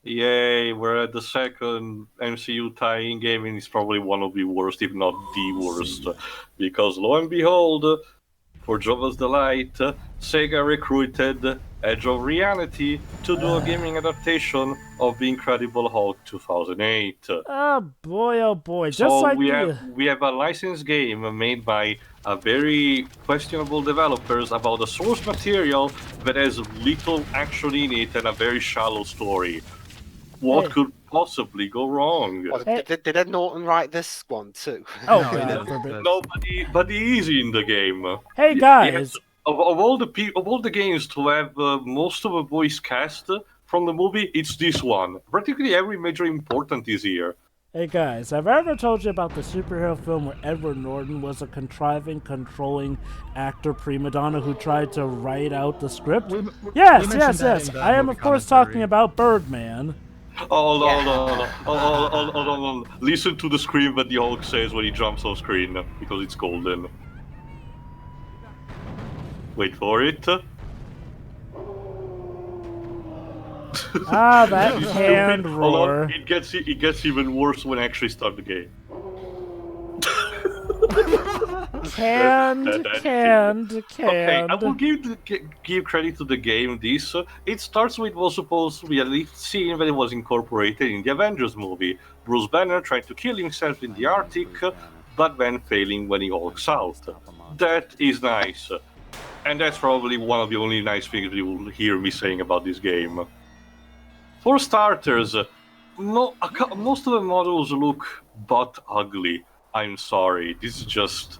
Yay, we're at the second MCU tie-in game, and it's probably one of the worst, if not the worst. Because lo and behold, for Jova's delight, Sega recruited Edge of Reality to do a gaming adaptation of the Incredible Hulk 2008. Oh boy, just So like we have a licensed game made by a very questionable developers about a source material that has little action in it and a very shallow story. What Hey, could possibly go wrong? Well, hey. did Ed Norton write this one too? Oh No, he god, didn't. forbid. No, but he is in the game. Hey Yes, guys, of all the games to have most of the voice cast from the movie, it's this one. Practically every major important is here. hey guys, have I ever told you about the superhero film where Edward Norton was a contriving, controlling actor prima donna who tried to write out the script? Yes, mentioned yes, that yes. in the I am movie of course commentary. talking about Birdman. Hold on, hold on. Listen to the scream that the Hulk says when he jumps off screen, because it's golden. Wait for it. Ah, that It's canned stupid. Hold on. roar. It gets even worse when I actually start the game. Canned. Okay, I will give credit to the game. It starts with was supposed to be a lead scene that was incorporated in the Avengers movie. Bruce Banner trying to kill himself in the Arctic, but then failing when he hulks out. That is nice, and that's probably one of the only nice things you will hear me saying about this game. For starters, most of the models look butt ugly. I'm sorry, this is just.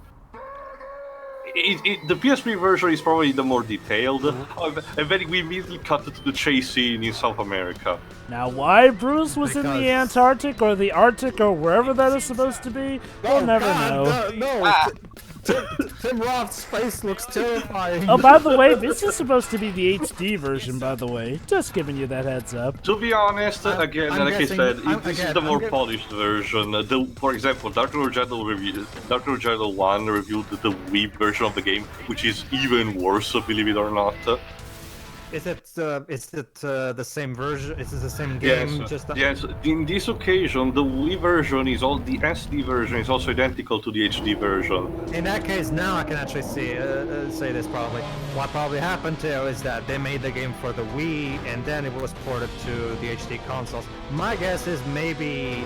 The PS3 version is probably the more detailed, and then we immediately cut to the chase scene in South America. Now, why Bruce was in the Because- Antarctic or the Arctic or wherever that is supposed to be, we'll never know. No, Tim Roth's face looks terrifying. Oh, by the way, this is supposed to be the HD version, by the way. Just giving you that heads up. To be honest, again, I'm like guessing- I said, I'm- this is again, the I'm more guess- polished version. For example, Dr. Rogero 1 reviewed the Wii version of the game, which is even worse, believe it or not. Is it the same version? Is it the same game? Yes. In this occasion, the Wii version the SD version is also identical to the HD version. In that case, now I can actually say this probably. What probably happened to is that they made the game for the Wii, and then it was ported to the HD consoles. My guess is maybe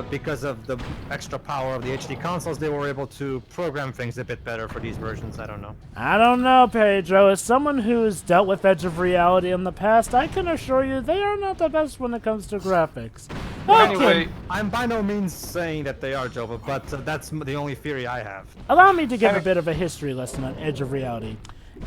because of the extra power of the HD consoles, they were able to program things a bit better for these versions. I don't know. I don't know, Pedro. As someone who's dealt with Edge of Reality in the past, I can assure you they are not the best when it comes to graphics. Anyway, I'm by no means saying that they are, Jova, but that's the only theory I have. Allow me to give a bit of a history lesson on Edge of Reality.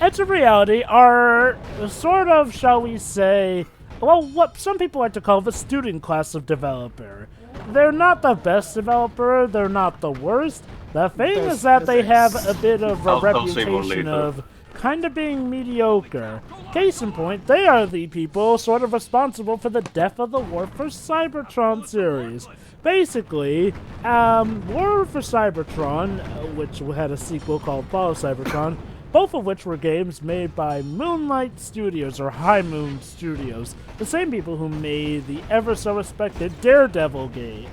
Edge of Reality are sort of, shall we say, well, what some people like to call the student class of developer. They're not the best developer, they're not the worst. The thing is that they have a bit of a I'll say more reputation later. of kind of being mediocre. Case in point, they are the people sort of responsible for the death of the War for Cybertron series. Basically, War for Cybertron, which had a sequel called Fall of Cybertron, both of which were games made by Moonlight Studios or High Moon Studios, the same people who made the ever so respected Daredevil game,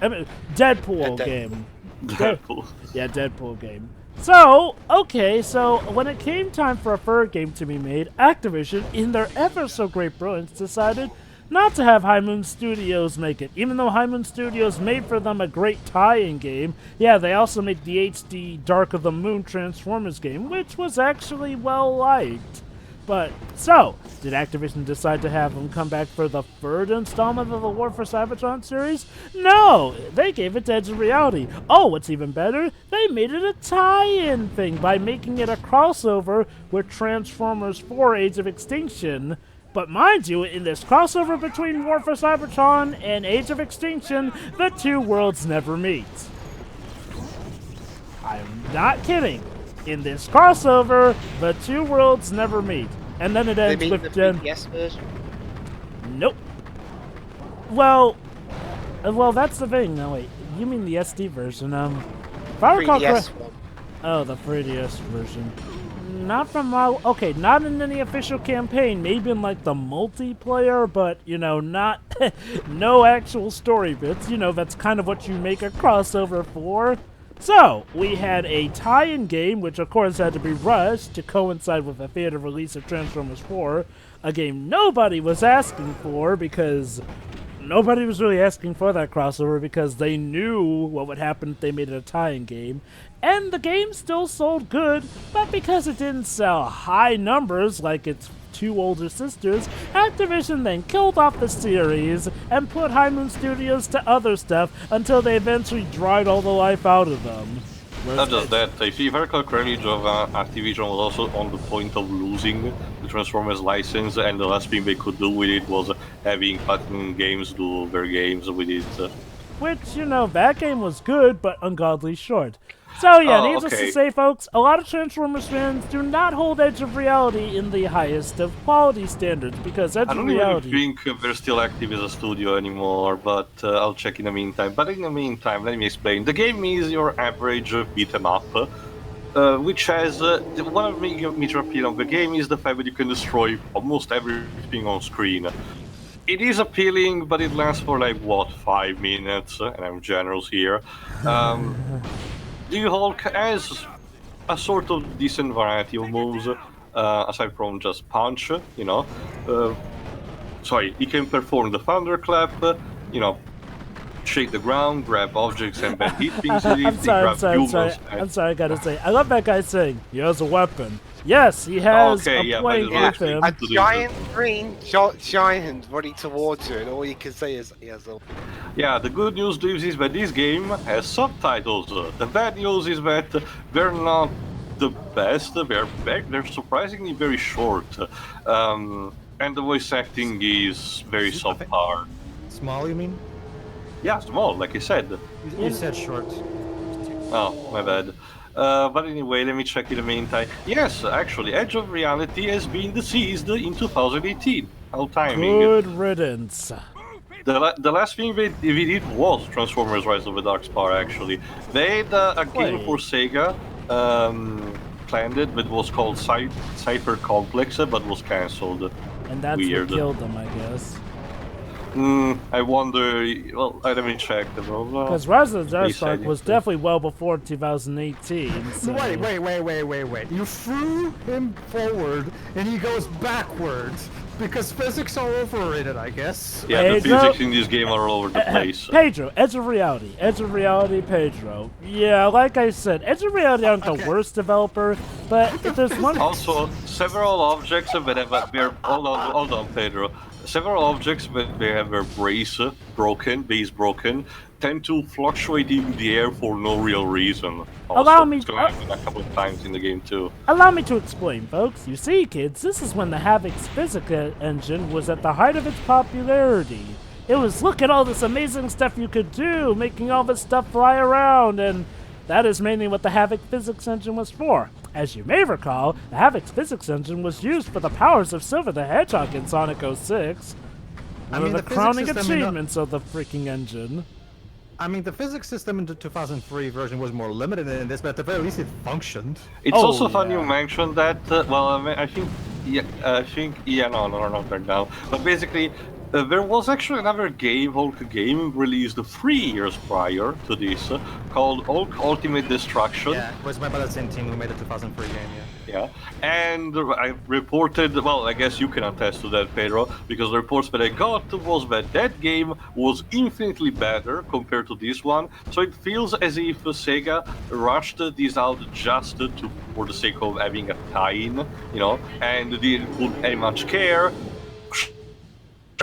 Deadpool game. Deadpool. Yeah, Deadpool game. So, okay, so when it came time for a third game to be made, Activision, in their ever so great brilliance, decided not to have High Moon Studios make it. Even though High Moon Studios made for them a great tie-in game, yeah, they also made the HD Dark of the Moon Transformers game, which was actually well-liked. But, so, did Activision decide to have them come back for the third installment of the War for Cybertron series? No! They gave it to Edge of Reality. Oh, what's even better? They made it a tie-in thing by making it a crossover with Transformers 4 Age of Extinction. But mind you, in this crossover between War for Cybertron and Age of Extinction, the two worlds never meet. I'm not kidding. In this crossover, the two worlds never meet. And then it They ends mean with the Jen. 3DS version? Nope. Well, that's the thing. No, wait. You mean the SD version? If I recall 3DS correctly. one. Oh, the 3DS version. Not from my... Okay, not in any official campaign. Maybe in, like, the multiplayer, but, you know, not... no actual story bits. You know, that's kind of what you make a crossover for. So, we had a tie-in game, which of course had to be rushed to coincide with the theater release of Transformers 4. A game nobody was asking for because... Nobody was really asking for that crossover because they knew what would happen if they made it a tie-in game. And the game still sold good, but because it didn't sell high numbers like its two older sisters, Activision then killed off the series and put High Moon Studios to other stuff until they eventually dried all the life out of them. Not just that, if you recall correctly, Activision was also on the point of losing the Transformers license, and the last thing they could do with it was having Platinum Games do their games with it. Which, you know, that game was good, but ungodly short. So yeah, needless to say, folks, a lot of Transformers fans do not hold Edge of Reality in the highest of quality standards, because Edge of Reality... I don't even think they're still active as a studio anymore, but I'll check in the meantime. But in the meantime, let me explain. The game is your average beat-em-up, which has... one of the major appeal of the game is the fact that you can destroy almost everything on screen. It is appealing, but it lasts for, like, what, 5 minutes? And I'm generous here. The Hulk has a sort of decent variety of moves, aside from just punch, you know. Sorry, he can perform the thunderclap, you know, shake the ground, grab objects and then hit things with it. I'm sorry, I gotta say, I love that guy saying, he has a weapon. Yes, he has a plane with him. A giant green giant running towards you, and all you can say is he has a... Yeah, the good news is that this game has subtitles. The bad news is that they're not the best. They're surprisingly very short. And the voice acting is very subpar. Small, you mean? Yeah, small, like I said. You said short. Oh, my bad. But anyway, let me check in the meantime. Yes, actually, Edge of Reality has been deceased in 2018. How timing. Good riddance. The last thing we did was Transformers Rise of the Dark Spire, actually. They had a game for Sega planned it, but was called Cypher Complex, but was cancelled. And that's what killed them, I guess. I wonder... Well, let me check. Because Rise of the Dark Spire was definitely well before 2018. So. Wait. You threw him forward, and he goes backwards. Because physics are overrated, I guess. Yeah, Pedro, the physics in this game are all over the place. Pedro, Edge of Reality, Pedro. Yeah, like I said, Edge of Reality aren't the worst developer, but if there's one... Also, several objects that have their... Hold on, Pedro. Several objects that they have their base broken, tend to fluctuate in the air for no real reason. Also, it's going to happen a couple of times in the game too. Allow me to explain, folks. You see, kids, this is when the Havoc's physics engine was at the height of its popularity. It was, look at all this amazing stuff you could do, making all this stuff fly around, and that is mainly what the Havoc physics engine was for. As you may recall, the Havoc's physics engine was used for the powers of Silver the Hedgehog in Sonic 06. One of the crowning achievements of the freaking engine. I mean, the physics system in the 2003 version was more limited than this, but at the very least it functioned. It's also fun you mentioned that, well, I think, no, not right now. But basically, there was actually another Hulk game released 3 years prior to this, called Hulk Ultimate Destruction. Yeah, it was made by the same team who made the 2003 game, Yeah, and I reported, well, I guess you can attest to that, Pedro, because the reports that I got was that game was infinitely better compared to this one, so it feels as if Sega rushed this out just for the sake of having a tie-in, you know, and didn't put any much care.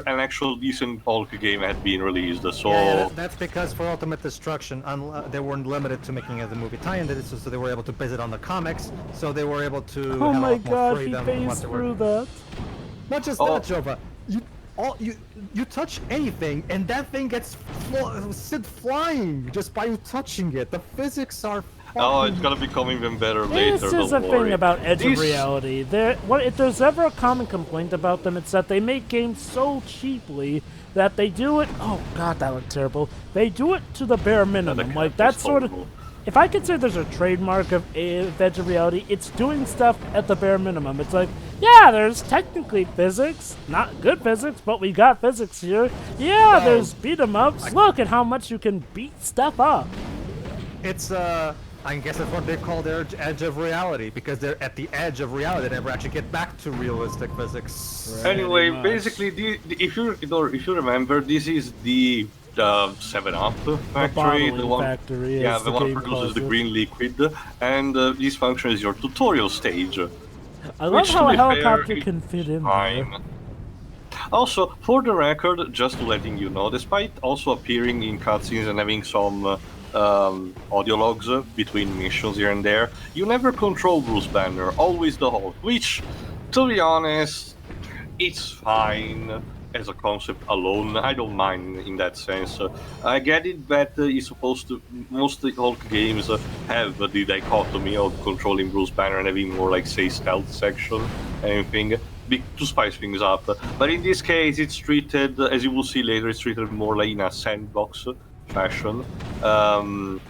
An actual decent Hulk game had been released, so... Yeah, that's because for Ultimate Destruction, they weren't limited to making the movie tie-in, so they were able to base it on the comics, so they were able to have a lot more freedom. He phased through that. Not just that, Jova. You touch anything, and that thing gets sent flying just by you touching it. The physics are... Oh, it's gonna become even better later. This is the thing about Edge of Reality. If there's ever a common complaint about them, it's that they make games so cheaply that they do it. Oh God, that looked terrible. They do it to the bare minimum. Like that's sort of. if I could say there's a trademark of Edge of Reality, it's doing stuff at the bare minimum. It's like, yeah, there's technically physics, not good physics, but we got physics here. Yeah, there's beat 'em ups. Look at how much you can beat stuff up. It's I guess that's what they call their edge of reality, because they're at the edge of reality. They never actually get back to realistic physics. Anyway, basically, if you remember, this is the 7-Up factory, the one, factory, yeah, as the the one game produces calls the it. green liquid, and this function is your tutorial stage. I love which, how to a be fair, helicopter can fit in there. Fine. Also, for the record, just letting you know, despite also appearing in cutscenes and having some audio logs between missions here and there, you never control Bruce Banner, always the Hulk, which, to be honest, it's fine as a concept alone. I don't mind in that sense. I get it that it's supposed to, most Hulk games have the dichotomy of controlling Bruce Banner and having more like, say, stealth section and anything to spice things up. But in this case, it's treated, as you will see later, it's treated more like in a sandbox fashion. Hold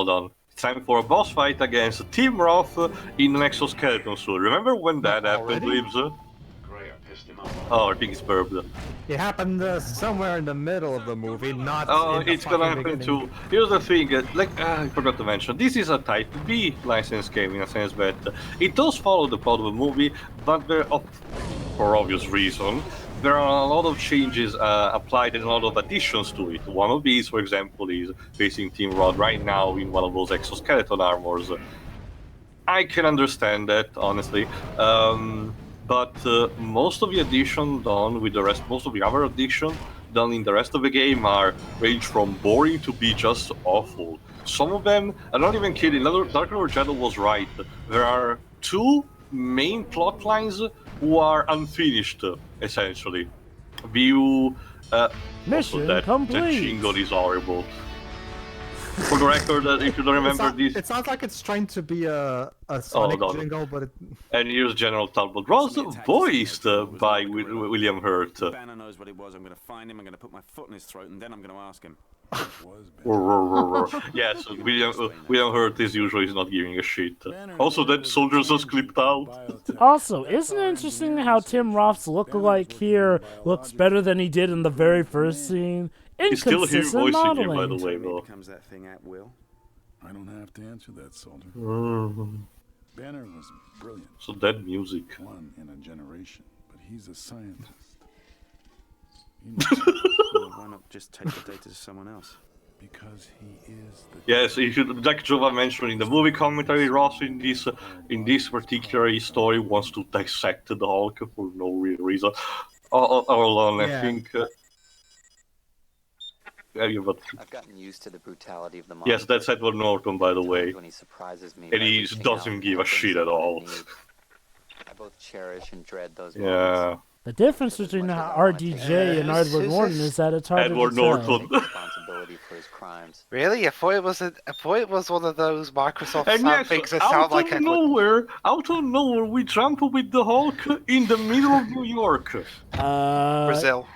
on. It's time for a boss fight against Team Roth in an exoskeleton suit. Remember when that happened, Libs? Oh, I think it's burped. It happened somewhere in the middle of the movie, not Oh, in the it's gonna fucking happen beginning. too. Here's the thing, I forgot to mention, this is a Type B licensed game in a sense that it does follow the plot of the movie, but for obvious reason, there are a lot of changes applied and a lot of additions to it. One of these, for example, is facing Team Rod right now in one of those exoskeleton armors. I can understand that, honestly. But most of the addition done with the rest, most of the other addition done in the rest of the game range from boring to be just awful. Some of them, I'm not even kidding, Dark Lord Shadow was right. There are 2 main plot lines who are unfinished, essentially. View... Mission that complete. jingle is horrible. For the record, if you don't remember this... It sounds like it's trying to be a Sonic jingle, but it... And here's General Talbot Ross, voiced by William Hurt. Banner knows what it was. I'm going to find him. I'm going to put my foot in his throat, and then I'm going to ask him. Yes, William Hurt is usually not giving a shit. Also, that soldiers was clipped out. Also, isn't it interesting how Tim Roth's lookalike here looks better than he did in the very first scene? It's still him Inconsistent voicing him, by modeling. the way, though. Becomes that thing at will. I don't have to answer that, soldier. Banner was brilliant, So that music. one in a generation, but he's a scientist. Well, why not just take the data to someone else? Because he is the Yes, you should, like Jova mentioned in the movie commentary, Ross in this particular story wants to dissect the Hulk for no real reason. Hold on, I Yeah. think... but I've gotten used to the brutality of the yes, that's Edward Norton, by the way. When he surprises me And by he reaching doesn't out give a for things shit I at all. need. I both cherish and dread those Yeah. moments. The difference between RDJ and Edward Norton is that it's harder Edward to tell. Norton. Responsibility for his crimes. Really? I thought it was one of those Microsoft And yes, things that out sound of like nowhere, we jump with the Hulk in the middle of New York. Brazil.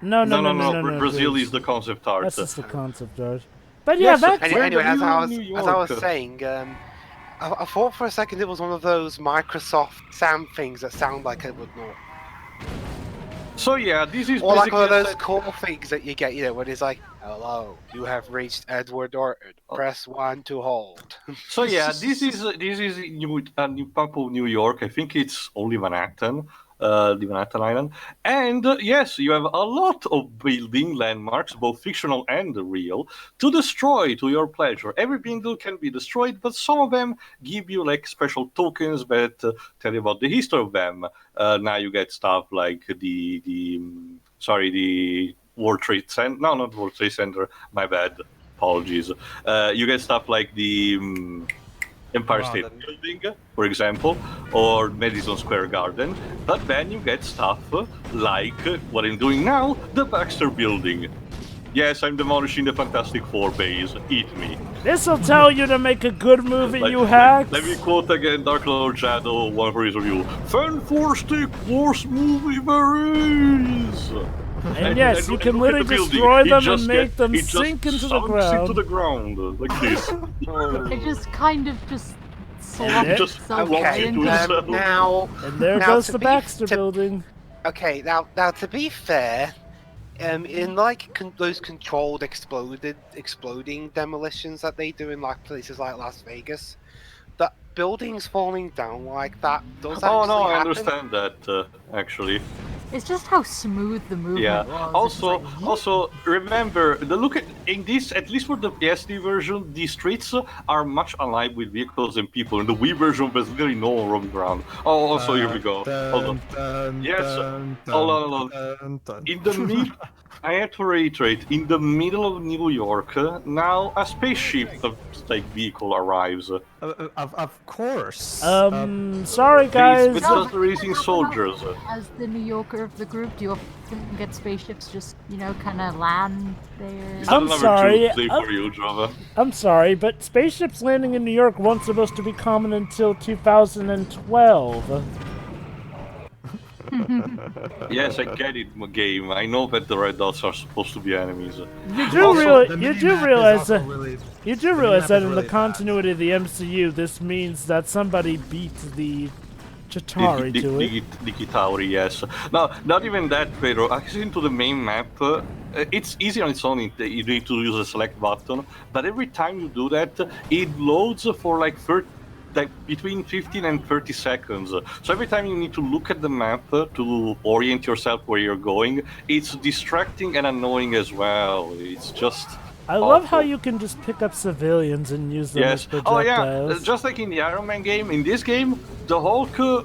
No, Brazil please. is the concept art. That's just the concept art. But yeah, Yes, back and- to... Anyway, as I was New as I was York. saying, I thought for a second it was one of those Microsoft sound things that sound like Edward Norton. So yeah, this is Or like one of basically a those set- call things that you get, when it's like, "Hello, you have reached Edward Norton. Press 1 to hold." So yeah, this is new Pump of New York. I think it's only Manhattan, the Manhattan Island. And yes, you have a lot of building landmarks, both fictional and real, to destroy to your pleasure. Every building can be destroyed, but some of them give you like special tokens that tell you about the history of them. Now you get stuff like the World Trade Center. No, not World Trade Center. My bad. Apologies. You get stuff like the Empire State Building, for example, or Madison Square Garden. But then you get stuff like what I'm doing now, the Baxter Building. Yes, I'm demolishing the Fantastic Four base. Eat me. This'll tell you to make a good movie, Like, you hacks! Let me quote again Dark Lord Shadow, one for his review. Fantastic worst movie there is! And yes, you can look at literally the building. destroy It them just and make get- them it just sink into the sunks ground. into the ground, like this. It just kind of just it slops just itself walks right into into itself. Now, And there Now, goes to the be- Baxter to- building. okay, now to be fair, in like those controlled exploding demolitions that they do in like places like Las Vegas, the buildings falling down like that does actually Oh no, I happen. understand that actually. It's just how smooth the movement Yeah. was. It's just Also, remember the look in this. At least for the PSD version, the streets are much alive with vehicles and people. In the Wii version, there's really no one roaming around. Oh, also here we go. Hold on. Yes. Hold on. In the mid, I have to reiterate. In the middle of New York, now a spaceship like vehicle arrives. Of course. Sorry guys. With No, just raising soldiers. As the New Yorker of the group, do you often get spaceships just, kind of land there? Is that I'm another sorry, Tuesday for you, Java? I'm sorry, but spaceships landing in New York weren't supposed to be common until 2012. Yes, I get it, game. I know that the red dots are supposed to be enemies. You do realize that in the really continuity of the MCU, this means that somebody beat the Chitauri to it. The Kitauri, yes. No, not even that, Pedro. Accessing to the main map, it's easy on its own. You need to use a select button, but every time you do that, it loads for like between 15 and 30 seconds. So every time you need to look at the map to orient yourself where you're going, it's distracting and annoying as well. It's just... I love how awful. you can just pick up civilians and use them as Yes. projectiles. Oh yeah. Just like in the Iron Man game, in this game, the Hulk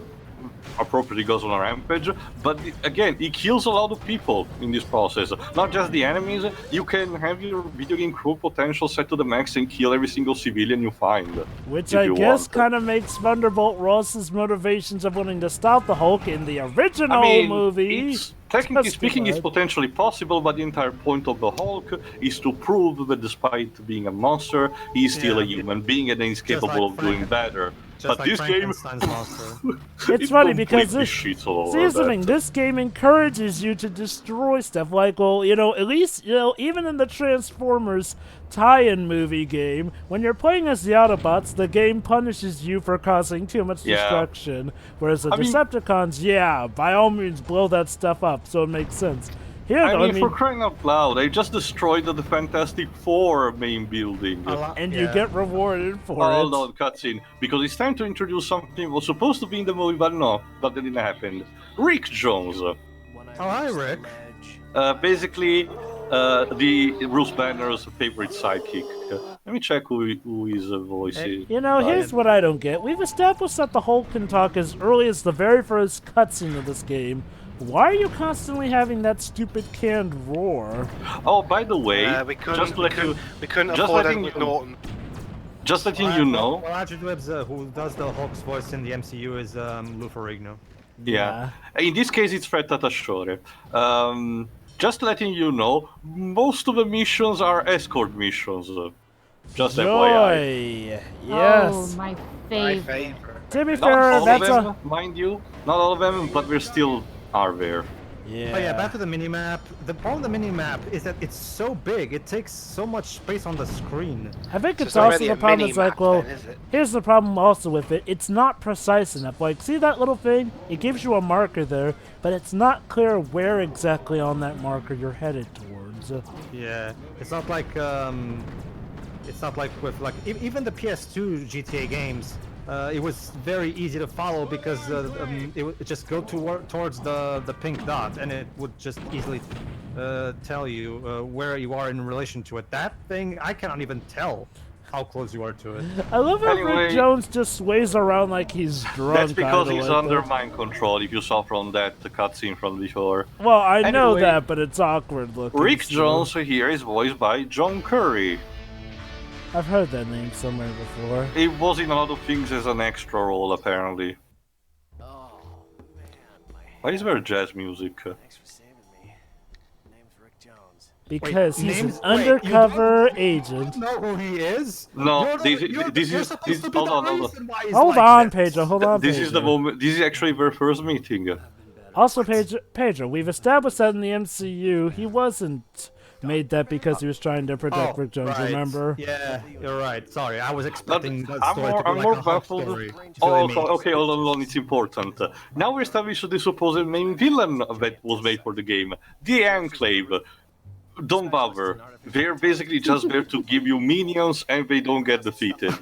appropriately goes on a rampage, but again, he kills a lot of people in this process. Not just the enemies. You can have your video game crew potential set to the max and kill every single civilian you find. Which if I you guess want. kind of makes Thunderbolt Ross's motivations of wanting to stop the Hulk in the original I mean, movie. it's, technically justified. speaking, it's potentially possible, but the entire point of the Hulk is to prove that despite being a monster, he's still a human being and he's capable of doing better. Just But like this game, Frankenstein's monster. It's funny because completely this. shits all See, over here's the that. thing. This game encourages you to destroy stuff. Like, well, at least, even in the Transformers tie-in movie game, when you're playing as the Autobots, the game punishes you for causing too much Yeah. destruction. Whereas the I mean- Decepticons, by all means, blow that stuff up, so it makes sense. Here, I though, mean, for crying out loud, they just destroyed the Fantastic Four main building. and you get rewarded for Hold it. on, cutscene. Because it's time to introduce something that was supposed to be in the movie, but no, that didn't happen. Rick Jones. Oh, hi, Rick. Basically, the Bruce Banner's favorite sidekick. Let me check who his voice is. Here's what I don't get. We've established that the Hulk can talk as early as the very first cutscene of this game. Why are you constantly having that stupid canned roar? Oh, by the way, We couldn't, just to let you, we couldn't just afford it letting with you- Norton. just letting you know. Well, actually, who does the Hulk's voice in the MCU is Lou Ferrigno. Yeah. In this case, it's Fred Tatashore. Just letting you know, most of the missions are escort missions. Just FYI. Joy! Yes. Oh, my My favorite. favorite. To be Not fair, all that's of them, a... mind you. Not all of them, but there still are there. Yeah. Oh yeah, back to the minimap. The problem with the minimap is that it's so big. It takes so much space on the screen. I think it's It's not also really the a problem is mini-map well, then, is it? here's the problem also with it. It's not precise enough. Like, see that little thing? It gives you a marker there, but it's not clear where exactly on that marker you're headed towards. Yeah, it's not like with even the PS2 GTA games. It was very easy to follow because it would just go towards the pink dot, and it would just easily tell you where you are in relation to it. That thing, I cannot even tell how close you are to it. I love how Anyway- Rick Jones just sways around like he's drunk. That's because kinda he's like under that. mind control, if you saw from that cutscene from before. Well, I know Anyway, that, but it's awkward looking. Rick still. Jones here is voiced by John Curry. I've heard that name somewhere before. He was in a lot of things as an extra role, apparently. Why is there jazz music? Thanks for saving me. Name's Rick Jones. Because he's an names- wait, undercover you agent. don't know who he is? No, You're this you're is supposed this. to be Hold the on, hold on. reason why he's Hold like on, this. Pedro. Hold on, This is the Pedro. moment. This is actually their first meeting. Also, Pedro, we've established that in the MCU, he wasn't made that because he was trying to protect Rick Jones, right. remember? Yeah, you're right. Sorry, I was expecting that I'm story to be more like a hub baffled. story. Oh, okay, hold on, it's important. Now we established the supposed main villain that was made for the game, the Enclave. Don't bother. They're basically just there to give you minions and they don't get defeated.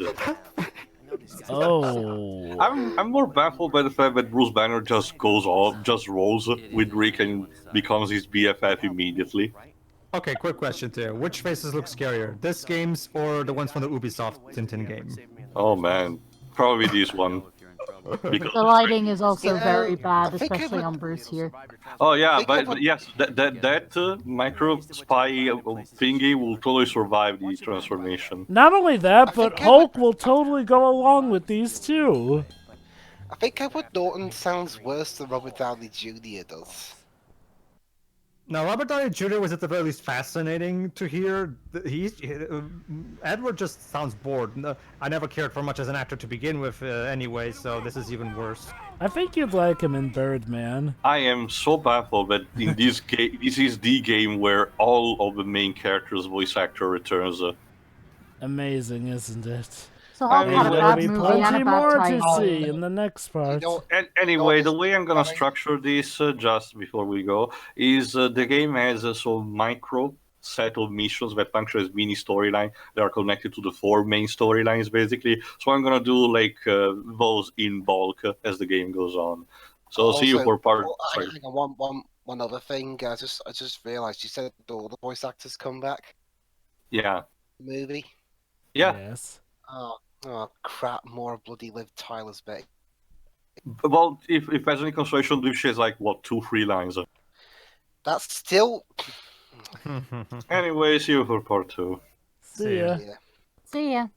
Oh. I'm more baffled by the fact that Bruce Banner just goes off, just rolls with Rick and becomes his BFF immediately. Okay, quick question too. Which faces look scarier, this game's or the ones from the Ubisoft Tintin game? Oh man, probably this one. The lighting is also You know, very bad, I think it especially would- on Bruce here. Oh yeah, but yes, that micro spy thingy will totally survive the transformation. Not only that, but think Hulk will totally go along with these too. I think Edward Norton sounds worse than Robert Downey Jr. does. Now, Robert Downey Jr. was at the very least fascinating to hear. Edward just sounds bored. No, I never cared for much as an actor to begin with, anyway. So this is even worse. I think you'd like him in Birdman. I am so baffled that in this game, this is the game where all of the main characters' voice actor returns. Amazing, isn't it? So Hulk mean, had a There'll bad be movie and plenty a more bad to title. see in the next part. And anyway, the way I'm gonna structure this, just before we go, is the game has some micro set of missions that function as mini storyline that are connected to the 4 main storylines, basically. So I'm gonna do like those in bulk as the game goes on. So see you Also, for part. hang on, one other thing. I just realised you said all the voice actors come back. Yeah. Movie. Yeah. Yes. Oh crap! More bloody Liv Tyler's bit. Well, if there's any consolation, she has like what 2-3 lines. That's still. Anyway, see you for part 2. See ya. Yeah. See ya.